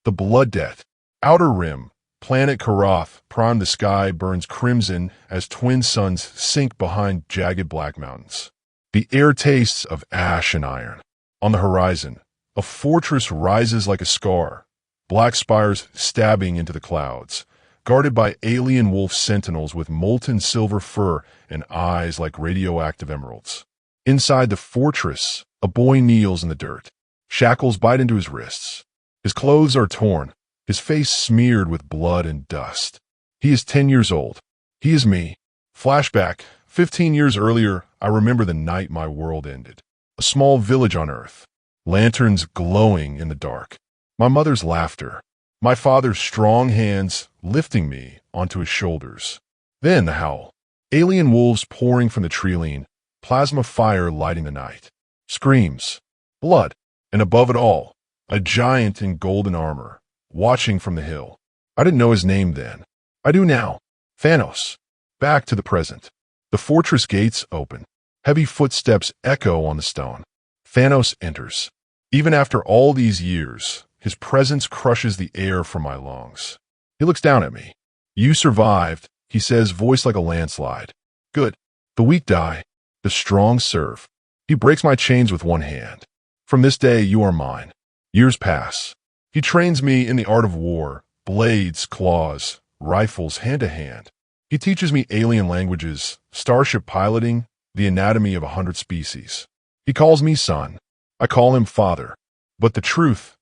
The Blood Debt. Outer Rim. Planet Karath, prime the sky, burns crimson as twin suns sink behind jagged black mountains. The air tastes of ash and iron. On the horizon, a fortress rises like a scar, black spires stabbing into the clouds, guarded by alien wolf sentinels with molten silver fur and eyes like radioactive emeralds. Inside the fortress, a boy kneels in the dirt. Shackles bite into his wrists. His clothes are torn, his face smeared with blood and dust. He is 10 years old. He is me. Flashback. 15 years earlier, I remember the night my world ended. A small village on Earth. Lanterns glowing in the dark. My mother's laughter. My father's strong hands lifting me onto his shoulders. Then the howl. Alien wolves pouring from the treeline. Plasma fire lighting the night. Screams. Blood. And above it all, a giant in golden armor, watching from the hill. I didn't know his name then. I do now. Thanos. Back to the present. The fortress gates open. Heavy footsteps echo on the stone. Thanos enters. Even after all these years, his presence crushes the air from my lungs. He looks down at me. You survived, he says, voice like a landslide. Good. The weak die. The strong serve. He breaks my chains with one hand. From this day, you are mine. Years pass. He trains me in the art of war, blades, claws, rifles, hand to hand. He teaches me alien languages, starship piloting, the anatomy of 100 species. He calls me son. I call him father. But the truth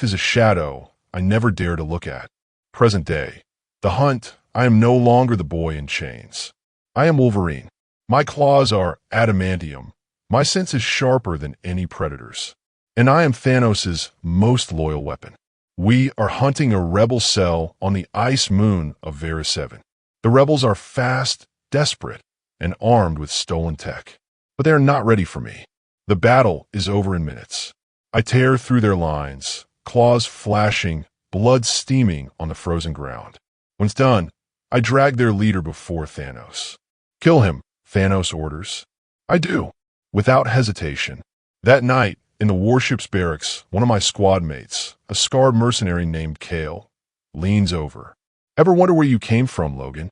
is a shadow I never dare to look at. Present day. The hunt, I am no longer the boy in chains. I am Wolverine. My claws are adamantium. My sense is sharper than any predator's. And I am Thanos' most loyal weapon. We are hunting a rebel cell on the ice moon of Vera 7. The rebels are fast, desperate, and armed with stolen tech. But they are not ready for me. The battle is over in minutes. I tear through their lines, claws flashing, blood steaming on the frozen ground. When it's done, I drag their leader before Thanos. Kill him, Thanos orders. I do, without hesitation. That night, in the warship's barracks, one of my squad mates, a scarred mercenary named Kale, leans over. Ever wonder where you came from, Logan?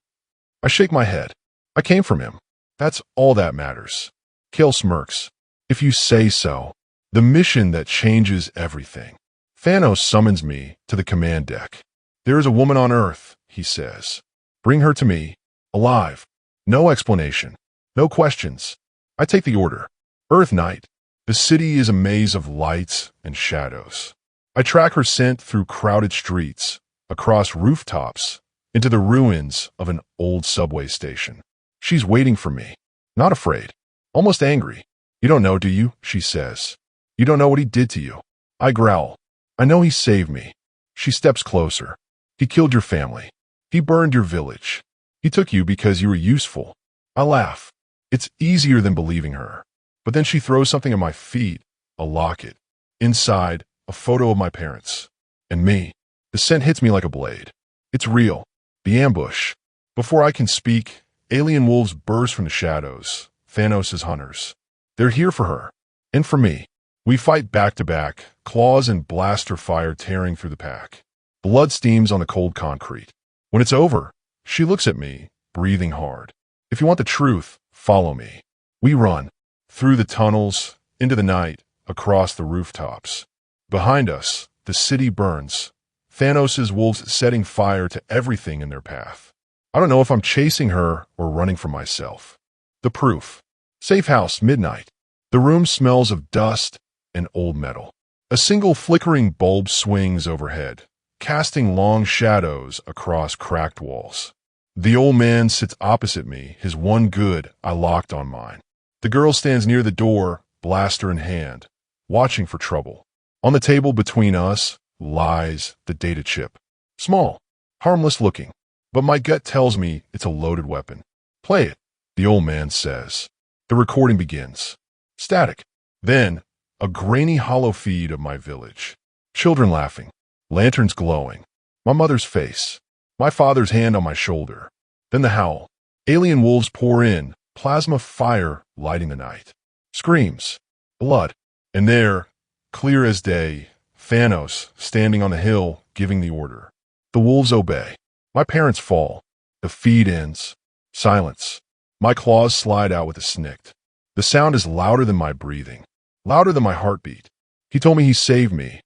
I shake my head. I came from him. That's all that matters. Kale smirks. If you say so. The mission that changes everything. Thanos summons me to the command deck. There is a woman on Earth, he says. Bring her to me, alive. No explanation. No questions. I take the order. Earth night. The city is a maze of lights and shadows. I track her scent through crowded streets, across rooftops, into the ruins of an old subway station. She's waiting for me, not afraid, almost angry. You don't know, do you? She says. You don't know what he did to you. I growl. I know he saved me. She steps closer. He killed your family. He burned your village. He took you because you were useful. I laugh. It's easier than believing her. But then she throws something at my feet, a locket. Inside, a photo of my parents. And me. The scent hits me like a blade. It's real. The ambush. Before I can speak, alien wolves burst from the shadows. Thanos' hunters. They're here for her. And for me. We fight back to back, claws and blaster fire tearing through the pack. Blood steams on the cold concrete. When it's over, she looks at me, breathing hard. If you want the truth, follow me. We run. Through the tunnels, into the night, across the rooftops. Behind us, the city burns. Thanos' wolves setting fire to everything in their path. I don't know if I'm chasing her or running from myself. The proof. Safe house, midnight. The room smells of dust and old metal. A single flickering bulb swings overhead, casting long shadows across cracked walls. The old man sits opposite me, his one good eye locked on mine. The girl stands near the door, blaster in hand, watching for trouble. On the table between us lies the data chip. Small, harmless looking, but my gut tells me it's a loaded weapon. Play it, the old man says. The recording begins. Static. Then, a grainy hollow feed of my village. Children laughing, lanterns glowing, my mother's face, my father's hand on my shoulder. Then the howl. Alien wolves pour in, plasma fire lighting the night. Screams. Blood. And there, clear as day, Thanos, standing on the hill, giving the order. The wolves obey. My parents fall. The feed ends. Silence. My claws slide out with a snick. The sound is louder than my breathing, louder than my heartbeat. He told me he saved me.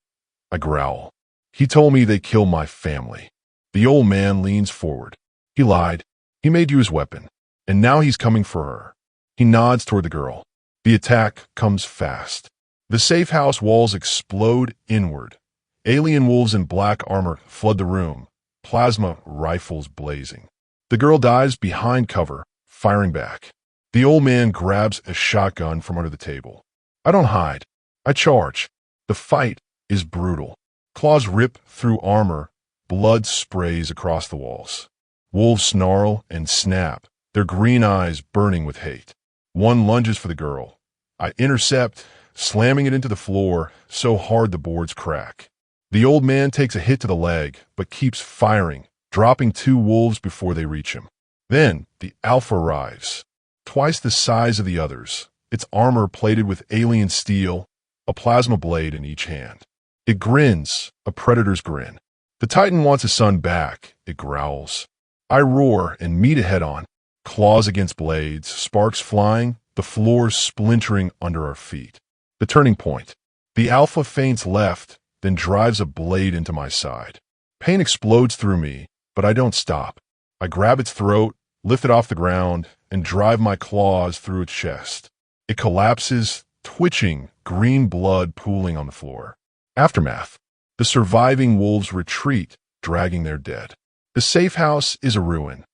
I growl. He told me they killed my family. The old man leans forward. He lied. He made you his weapon. And now he's coming for her. He nods toward the girl. The attack comes fast. The safe house walls explode inward. Alien wolves in black armor flood the room, plasma rifles blazing. The girl dives behind cover, firing back. The old man grabs a shotgun from under the table. I don't hide. I charge. The fight is brutal. Claws rip through armor. Blood sprays across the walls. Wolves snarl and snap, their green eyes burning with hate. One lunges for the girl. I intercept, slamming it into the floor so hard the boards crack. The old man takes a hit to the leg, but keeps firing, dropping 2 wolves before they reach him. Then the Alpha arrives, twice the size of the others, its armor plated with alien steel, a plasma blade in each hand. It grins, a predator's grin. The Titan wants his son back, it growls. I roar and meet it head-on, claws against blades, sparks flying, the floor splintering under our feet. The turning point. The Alpha feints left, then drives a blade into my side. Pain explodes through me, but I don't stop. I grab its throat, lift it off the ground, and drive my claws through its chest. It collapses, twitching, green blood pooling on the floor. Aftermath. The surviving wolves retreat, dragging their dead. The safe house is a ruin.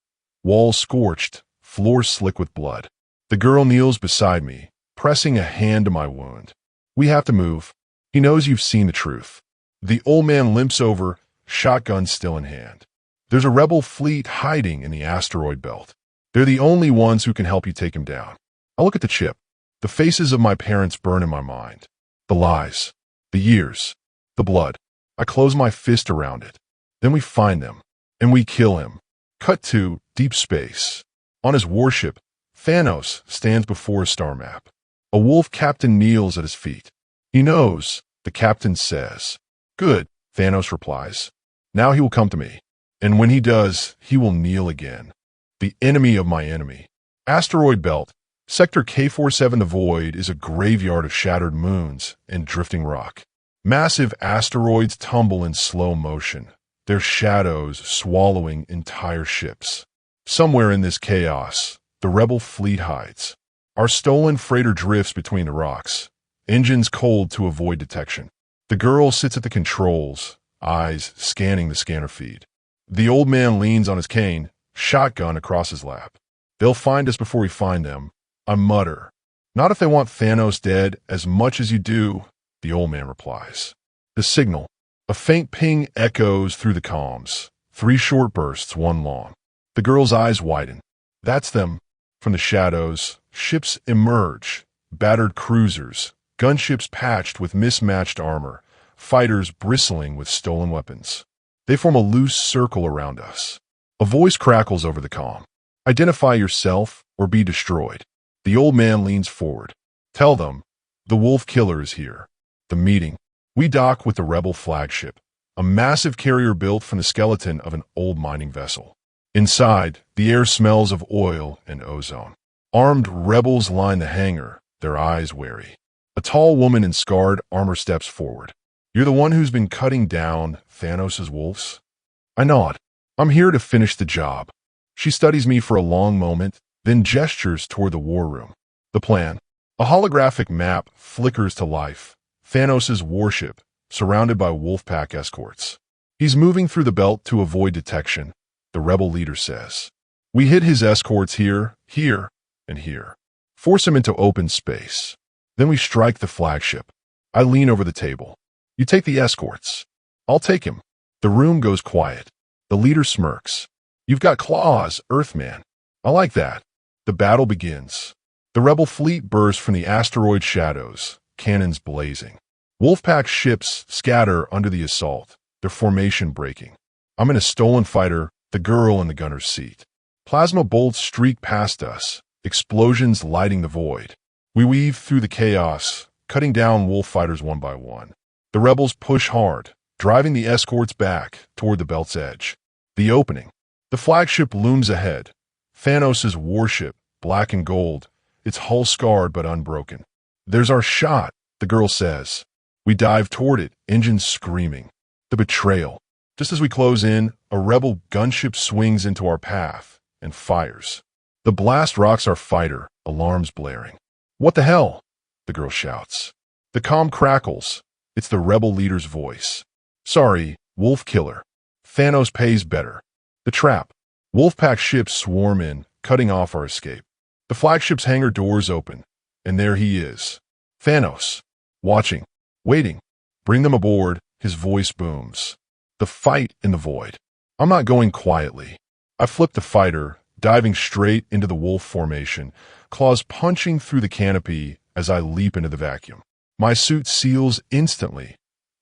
Walls scorched, floor slick with blood. The girl kneels beside me, pressing a hand to my wound. We have to move. He knows you've seen the truth. The old man limps over, shotgun still in hand. There's a rebel fleet hiding in the asteroid belt. They're the only ones who can help you take him down. I look at the chip. The faces of my parents burn in my mind. The lies. The years. The blood. I close my fist around it. Then we find them. And we kill him. Cut to deep space. On his warship, Thanos stands before a star map. A wolf captain kneels at his feet. He knows, the captain says. Good, Thanos replies. Now he will come to me. And when he does, he will kneel again. The enemy of my enemy. Asteroid belt. Sector K47 The Void is a graveyard of shattered moons and drifting rock. Massive asteroids tumble in slow motion, their shadows swallowing entire ships. Somewhere in this chaos, the rebel fleet hides. Our stolen freighter drifts between the rocks, engines cold to avoid detection. The girl sits at the controls, eyes scanning the scanner feed. The old man leans on his cane, shotgun across his lap. They'll find us before we find them. I mutter. Not if they want Thanos dead as much as you do, the old man replies. The signal. A faint ping echoes through the comms. 3 short bursts, 1 long. The girl's eyes widen. That's them. From the shadows, ships emerge. Battered cruisers, gunships patched with mismatched armor, fighters bristling with stolen weapons. They form a loose circle around us. A voice crackles over the comm. Identify yourself or be destroyed. The old man leans forward. Tell them, the wolf killer is here. The meeting. We dock with the rebel flagship, a massive carrier built from the skeleton of an old mining vessel. Inside, the air smells of oil and ozone. Armed rebels line the hangar, their eyes wary. A tall woman in scarred armor steps forward. You're the one who's been cutting down Thanos' wolves? I nod. I'm here to finish the job. She studies me for a long moment, then gestures toward the war room. The plan. A holographic map flickers to life. Thanos' warship, surrounded by Wolfpack escorts. He's moving through the belt to avoid detection, the rebel leader says. We hit his escorts here, here, and here. Force him into open space. Then we strike the flagship. I lean over the table. You take the escorts. I'll take him. The room goes quiet. The leader smirks. You've got claws, Earthman. I like that. The battle begins. The rebel fleet bursts from the asteroid shadows, cannons blazing. Wolfpack ships scatter under the assault, their formation breaking. I'm in a stolen fighter, the girl in the gunner's seat. Plasma bolts streak past us, explosions lighting the void. We weave through the chaos, cutting down wolf fighters one by one. The rebels push hard, driving the escorts back toward the belt's edge. The opening. The flagship looms ahead. Thanos' warship, black and gold, its hull scarred but unbroken. There's our shot, the girl says. We dive toward it, engines screaming. The betrayal. Just as we close in, a rebel gunship swings into our path and fires. The blast rocks our fighter, alarms blaring. What the hell? The girl shouts. The comm crackles. It's the rebel leader's voice. Sorry, Wolf Killer. Thanos pays better. The trap. Wolfpack ships swarm in, cutting off our escape. The flagship's hangar doors open, and there he is. Thanos. Watching. Waiting. Bring them aboard, his voice booms. The fight in the void. I'm not going quietly. I flip the fighter, diving straight into the wolf formation, claws punching through the canopy as I leap into the vacuum. My suit seals instantly,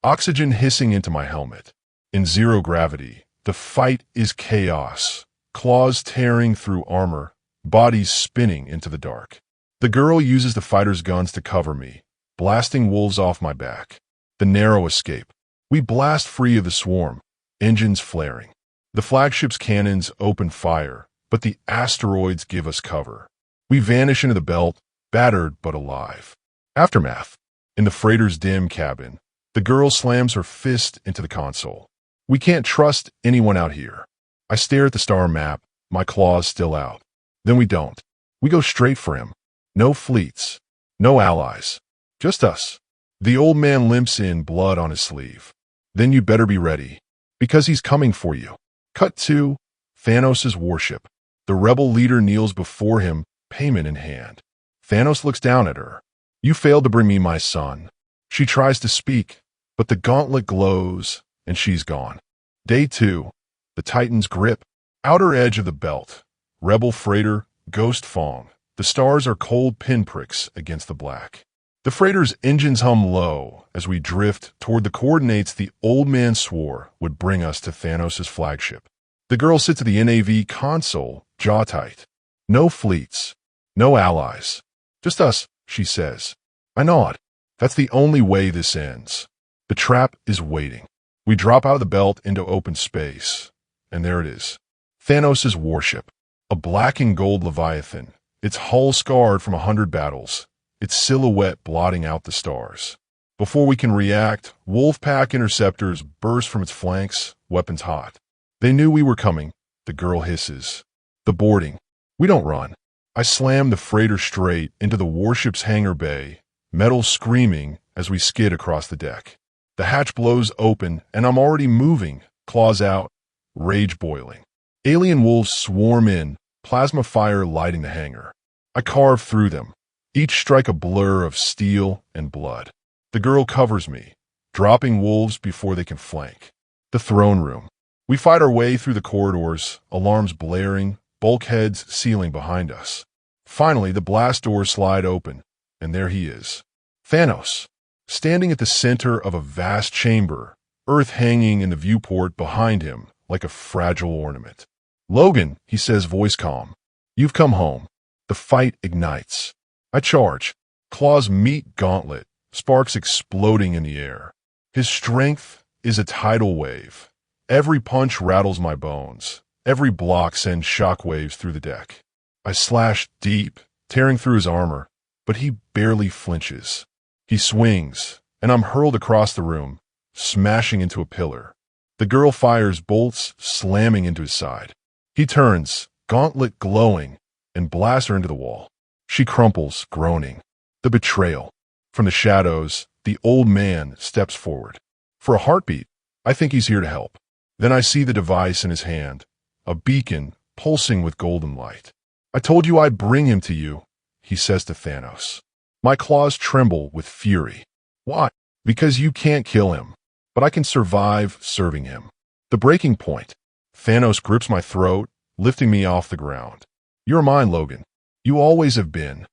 oxygen hissing into my helmet. In zero gravity, the fight is chaos, claws tearing through armor, bodies spinning into the dark. The girl uses the fighter's guns to cover me, blasting wolves off my back. The narrow escape. We blast free of the swarm, engines flaring. The flagship's cannons open fire, but the asteroids give us cover. We vanish into the belt, battered but alive. Aftermath. In the freighter's dim cabin, the girl slams her fist into the console. We can't trust anyone out here. I stare at the star map, my claws still out. Then we don't. We go straight for him. No fleets. No allies. Just us. The old man limps in, blood on his sleeve. Then you better be ready, because he's coming for you. Cut to Thanos' warship. The rebel leader kneels before him, payment in hand. Thanos looks down at her. You failed to bring me my son. She tries to speak, but the gauntlet glows, and she's gone. Day 2. The Titan's grip. Outer edge of the belt. Rebel freighter, Ghost Fong. The stars are cold pinpricks against the black. The freighter's engines hum low as we drift toward the coordinates the old man swore would bring us to Thanos' flagship. The girl sits at the NAV console, jaw tight. No fleets. No allies. Just us, she says. I nod. That's the only way this ends. The trap is waiting. We drop out of the belt into open space. And there it is. Thanos' warship. A black and gold leviathan. Its hull scarred from 100 battles. Its silhouette blotting out the stars. Before we can react, Wolfpack interceptors burst from its flanks, weapons hot. They knew we were coming. The girl hisses. The boarding. We don't run. I slam the freighter straight into the warship's hangar bay, metal screaming as we skid across the deck. The hatch blows open, and I'm already moving, claws out, rage boiling. Alien wolves swarm in, plasma fire lighting the hangar. I carve through them, each strike a blur of steel and blood. The girl covers me, dropping wolves before they can flank. The throne room. We fight our way through the corridors, alarms blaring, bulkheads sealing behind us. Finally, the blast doors slide open, and there he is. Thanos, standing at the center of a vast chamber, Earth hanging in the viewport behind him like a fragile ornament. Logan, he says, voice calm. You've come home. The fight ignites. I charge. Claws meet gauntlet, sparks exploding in the air. His strength is a tidal wave. Every punch rattles my bones. Every block sends shockwaves through the deck. I slash deep, tearing through his armor, but he barely flinches. He swings, and I'm hurled across the room, smashing into a pillar. The girl fires bolts, slamming into his side. He turns, gauntlet glowing, and blasts her into the wall. She crumples, groaning. The betrayal. From the shadows, the old man steps forward. For a heartbeat, I think he's here to help. Then I see the device in his hand, a beacon pulsing with golden light. I told you I'd bring him to you, he says to Thanos. My claws tremble with fury. Why? Because you can't kill him, but I can survive serving him. The breaking point. Thanos grips my throat, lifting me off the ground. You're mine, Logan. You always have been.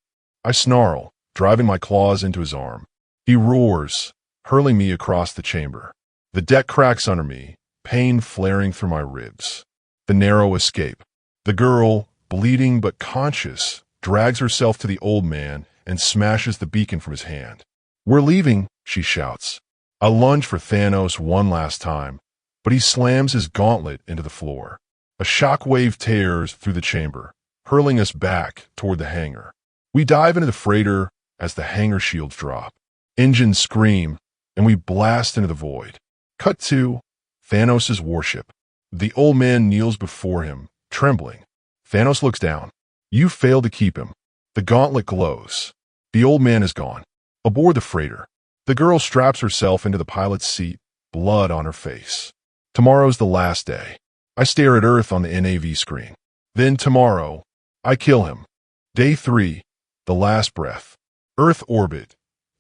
I snarl, driving my claws into his arm. He roars, hurling me across the chamber. The deck cracks under me, pain flaring through my ribs. The narrow escape. The girl, bleeding but conscious, drags herself to the old man and smashes the beacon from his hand. We're leaving, she shouts. I lunge for Thanos one last time, but he slams his gauntlet into the floor. A shockwave tears through the chamber, hurling us back toward the hangar. We dive into the freighter as the hangar shields drop. Engines scream, and we blast into the void. Cut to Thanos' warship. The old man kneels before him, trembling. Thanos looks down. You failed to keep him. The gauntlet glows. The old man is gone. Aboard the freighter, the girl straps herself into the pilot's seat, blood on her face. Tomorrow's the last day. I stare at Earth on the NAV screen. Then tomorrow, I kill him. Day 3, the last breath. Earth orbit.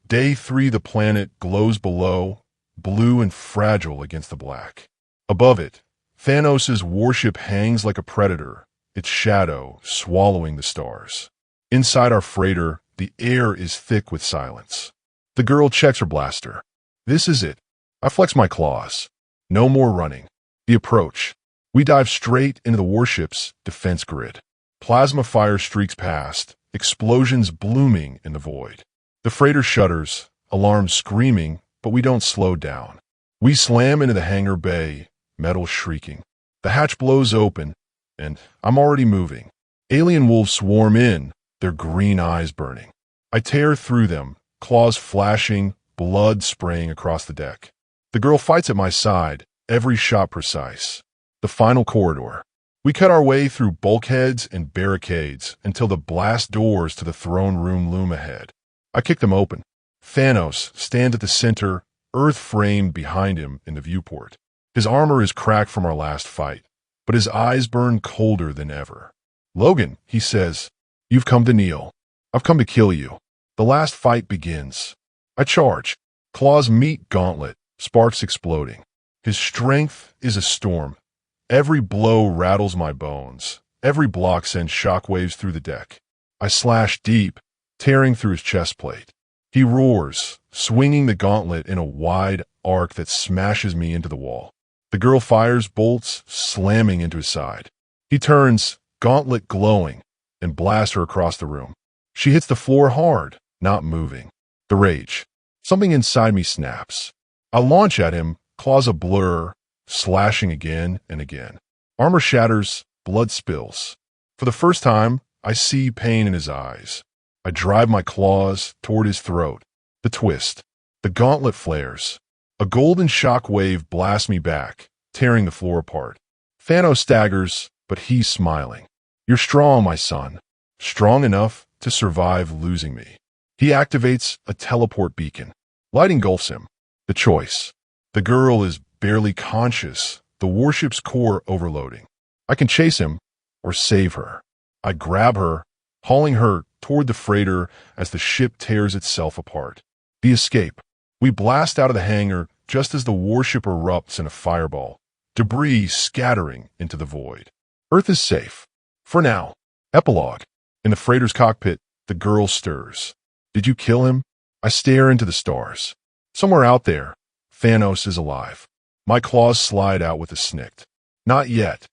Day 3, the planet glows below, blue and fragile against the black. Above it, Thanos' warship hangs like a predator, its shadow swallowing the stars. Inside our freighter, the air is thick with silence. The girl checks her blaster. This is it. I flex my claws. No more running. The approach. We dive straight into the warship's defense grid. Plasma fire streaks past, explosions blooming in the void. The freighter shudders, alarms screaming, but we don't slow down. We slam into the hangar bay, metal shrieking. The hatch blows open, and I'm already moving. Alien wolves swarm in, their green eyes burning. I tear through them, claws flashing, blood spraying across the deck. The girl fights at my side, every shot precise. The final corridor. We cut our way through bulkheads and barricades until the blast doors to the throne room loom ahead. I kick them open. Thanos stands at the center, Earth framed behind him in the viewport. His armor is cracked from our last fight, but his eyes burn colder than ever. Logan, he says, you've come to kneel. I've come to kill you. The last fight begins. I charge. Claws meet gauntlet, sparks exploding. His strength is a storm. Every blow rattles my bones. Every block sends shockwaves through the deck. I slash deep, tearing through his chest plate. He roars, swinging the gauntlet in a wide arc that smashes me into the wall. The girl fires bolts, slamming into his side. He turns, gauntlet glowing, and blasts her across the room. She hits the floor hard, not moving. The rage. Something inside me snaps. I launch at him, claws a blur, slashing again and again. Armor shatters, blood spills. For the first time, I see pain in his eyes. I drive my claws toward his throat. The twist. The gauntlet flares. A golden shock wave blasts me back, tearing the floor apart. Thanos staggers, but he's smiling. You're strong, my son. Strong enough to survive losing me. He activates a teleport beacon. Light engulfs him. The choice. The girl is barely conscious, the warship's core overloading. I can chase him or save her. I grab her, hauling her toward the freighter as the ship tears itself apart. The escape. We blast out of the hangar just as the warship erupts in a fireball, debris scattering into the void. Earth is safe. For now. Epilogue. In the freighter's cockpit, the girl stirs. Did you kill him? I stare into the stars. Somewhere out there, Thanos is alive. My claws slide out with a snick. Not yet.